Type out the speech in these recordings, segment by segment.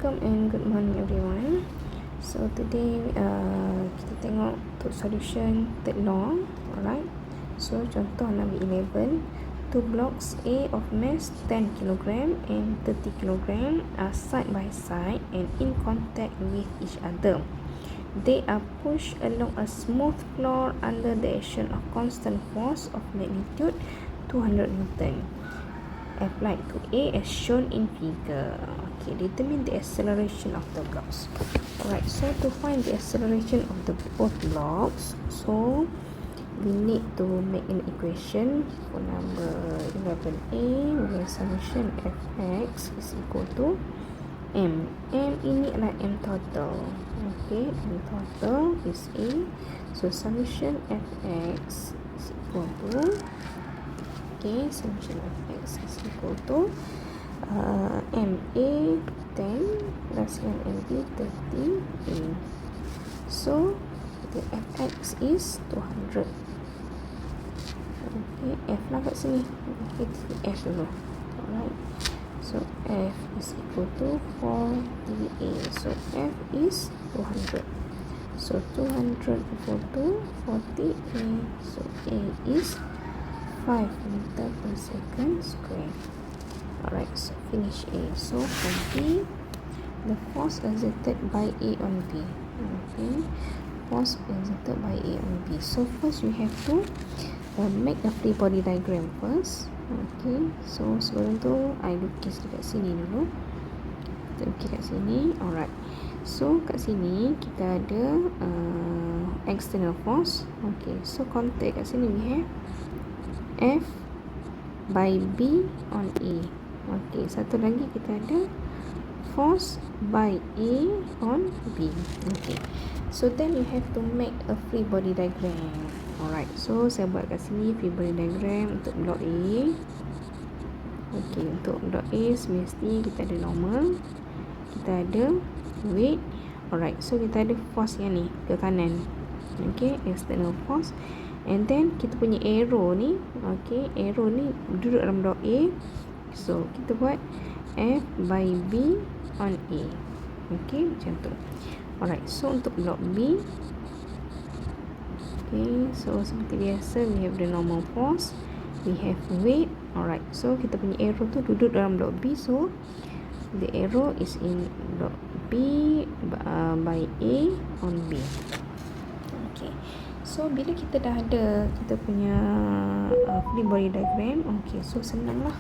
Welcome and good morning everyone. So today kita tengok untuk solution third law. Alright. So contoh number 11. Two blocks A of mass 10 kg and 30 kg are side by side and in contact with each other. They are pushed along a smooth floor under the action of constant force of magnitude 200 Newton applied to A as shown in figure. Okay, determine the acceleration of the blocks. Alright, so to find the acceleration of the both blocks, so we need to make an equation for number 11A where summation fx is equal to m. M ini adalah m total. Okay, m total is A. So summation fx is equal to, okay, summation fx is equal to MA 10 plus MB 30A. So the fx is 200. Okay, f lah kat sini. Okay, f dulu. Alright. So f is equal to 40A. So f is 200. So 200 equal to 40A. So A is 5 meter per second square. Alright, so finish A. So for B, the force exerted by A on B. Okay, force exerted by A on B. So first you have to make a free body diagram first. Okay, so sebelum tu I lukis dekat sini dulu. Kita lukis kat sini. Alright, so kat sini kita ada external force. Okay, so contact kat sini we have F by B on A. Okay, satu lagi kita ada force by A on B. Okay, so then you have to make a free body diagram. Alright, so saya buat kat sini free body diagram untuk blok A. Okay, untuk blok A semesti kita ada normal, kita ada weight. Alright, so kita ada force yang ni ke kanan. Okay, external force. And then kita punya arrow ni, okay, arrow ni duduk dalam blok A. So kita buat F by B on A. Okay, macam tu. Alright, so untuk blok B, okay, so seperti biasa we have the normal force, we have weight. Alright, so kita punya arrow tu duduk dalam blok B. So the arrow is in blok B by A on B. Okay, so bila kita dah ada kita punya free body diagram, okay, so senang lah.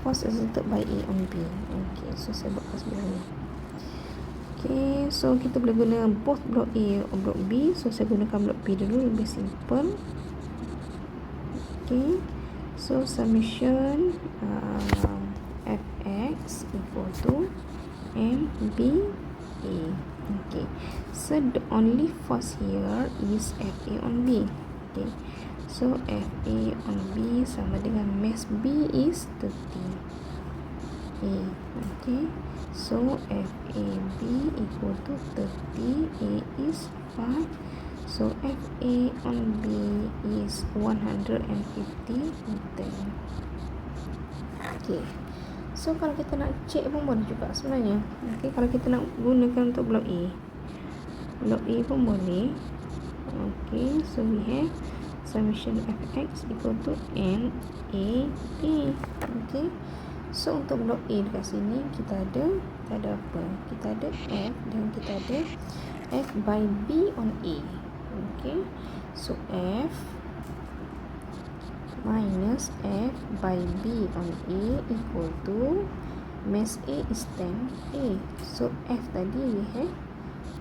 Force exerted by A on B. Okay, so saya buat kat sebelah ni. Okay, so kita boleh guna both blok A or blok B. So saya gunakan blok B dulu, lebih simple. Okay, so summation fx equal to MBA. Okay, so the only force here is FA on B. Okay, so FA on B sama dengan mass B is 30A. Okay, so FAB equal to 30A is 5. So FA on B is 150 Newton. Okay, so kalau kita nak check pun boleh juga sebenarnya. Okay, kalau kita nak gunakan untuk blok A pun boleh. Okay, so we have summation fx equal to MAA. Okay, so untuk blok A dekat sini kita ada apa? Kita ada F dan kita ada F by B on A. Okay, so F minus F by B on A equal to mass A is 10A. So F tadi we have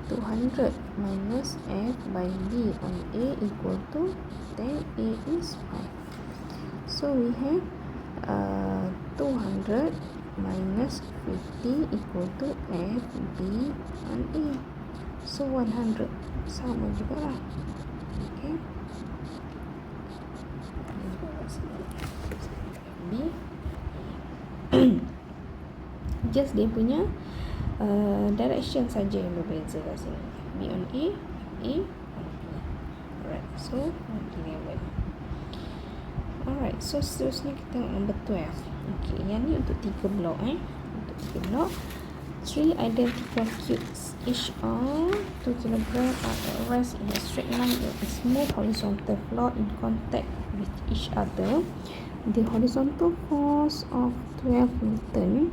200 minus F by B on A equal to 10A is 5. So we have 200 minus 50 equal to F B on A. So 100 sama juga lah. Okay, B just dia punya direction saja yang berbeza kat sini. B on A, A on B. Alright, so 11. Alright, so seterusnya kita number 12. Okay, yang ni untuk 3 blok Untuk 3 blok. 3 identical cubes, each of 2 kg, are at rest in a straight line in a smooth horizontal floor in contact with each other. The horizontal force of 12 Newton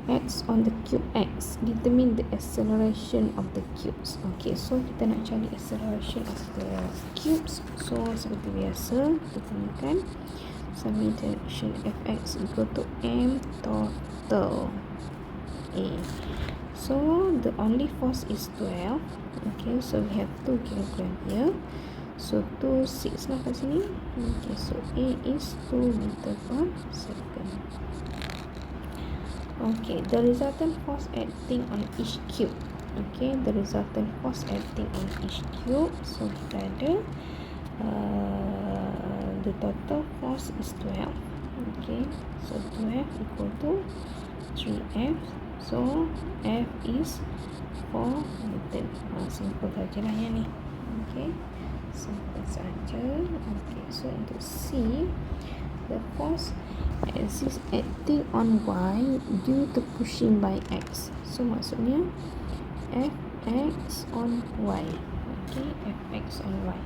acts on the cube X. Determine the acceleration of the cubes. Okay, so kita nak cari acceleration of the cubes. So seperti biasa, kita gunakan summation fx equal to m total A. So the only force is 12. Okay, so we have 2 kg here. So 2 6 lah kat sini. Okay, so A is 2 meter per second. Okay, the resultant force acting on each cube. Okay, the resultant force acting on each cube. So kita ada the total force is 12. Okay, so 12 equal to 3F. So F is 4 Newton. Simple saja lah yang ni. Okay, simple saja. Okay, so untuk C, the force exists acting on Y due to pushing by X. So maksudnya Fx on Y. Okay, Fx on Y.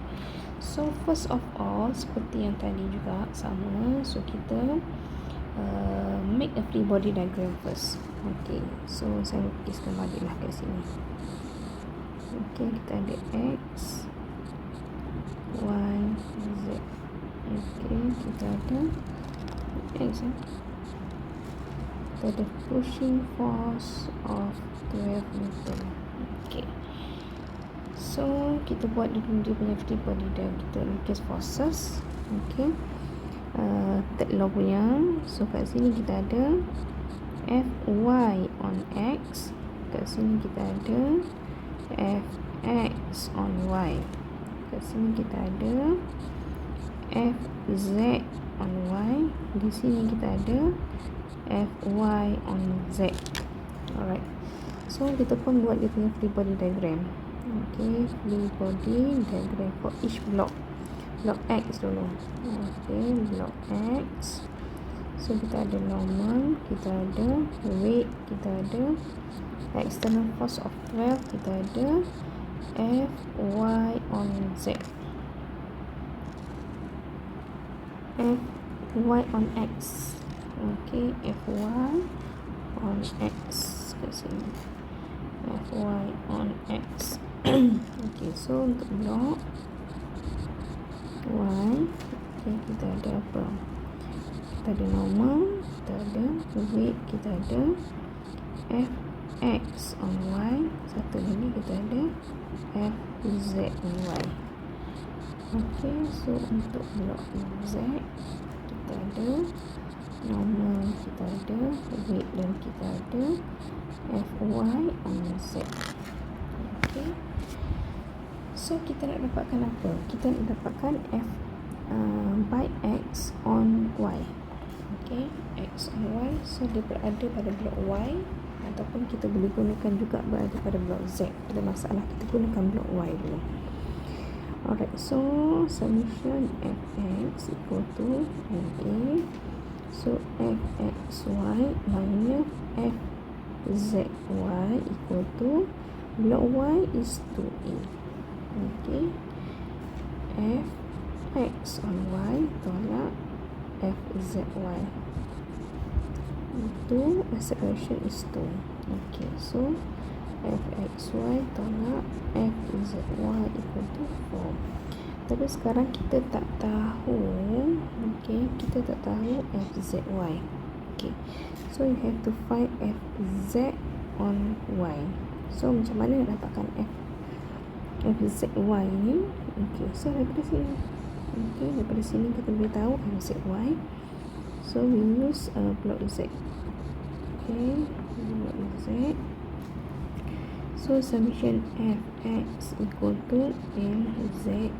So first of all, seperti yang tadi juga sama. So kita make a free body diagram first. Okay, so saya lukiskan baliklah kat sini. Okay, kita ada X, Y, Z. Okay, kita ada X. Kita ada pushing force of 12 Newton. Okay, so kita buat dia punya free body diagram. Kita lukis forces. Okay, third law punya. So kat sini kita ada Fy on X. Kat sini kita ada Fx on Y. Kat sini kita ada Fz on Y. Di sini kita ada Fy on Z. Alright, so kita pun buat dia punya free body diagram. Okay, free body diagram for each block. Block X dulu. Okay, block X. So kita ada normal, kita ada weight, kita ada external force of 12, kita ada Fy on Z, Fy on X. Okay, Fy on X kat sini. Fy on X. Okay, so untuk block Y, okay, kita ada apa? Kita ada normal, kita ada weight, kita ada Fx on Y. Satu lagi kita ada Fz on Y. Okay, so untuk blok Z, kita ada normal, kita ada weight, dan kita ada Fy on Z. Okay, so kita nak dapatkan apa? Kita nak dapatkan F by X on Y. Okay, X on Y. So dia berada pada blok Y, ataupun kita boleh gunakan juga berada pada blok Z. Ada masalah, kita gunakan blok Y dulu. Alright, so summation Fx equal to MA. So Fxy minus Fzy equal to block Y is 2A. Okay, Fx on Y tolak Fzy. 2, acceleration is 2. Okay, so Fxy tolak Fzy equal to 4. Tapi sekarang kita tak tahu, okay, kita tak tahu Fzy. Okay, so you have to find Fz on Y. So macam mana nak dapatkan Fzy ni? Okay, so daripada sini. Okay, daripada sini kita boleh tahu Fzy. So we use block Z. Okay, block Z. So summation Fx equal to Mze.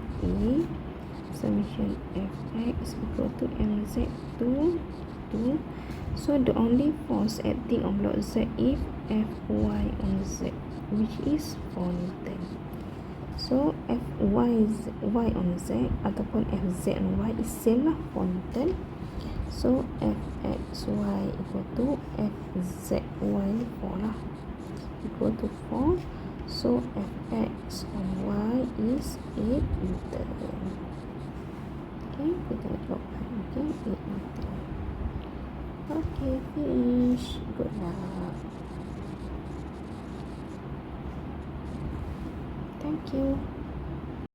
Summation Fx equal to Mz 2. So the only force acting on block Z is Fy on Z, which is 4 Newton. So Fy on Z ataupun Fz on Y is same lah, 4 Newton. So fxy equal to fzy 4 lah, equal to 4. So fx on y is 8 Newton. Okay, kita drop. Okay, 8 Newton. Okay, finish. Good luck. Thank you.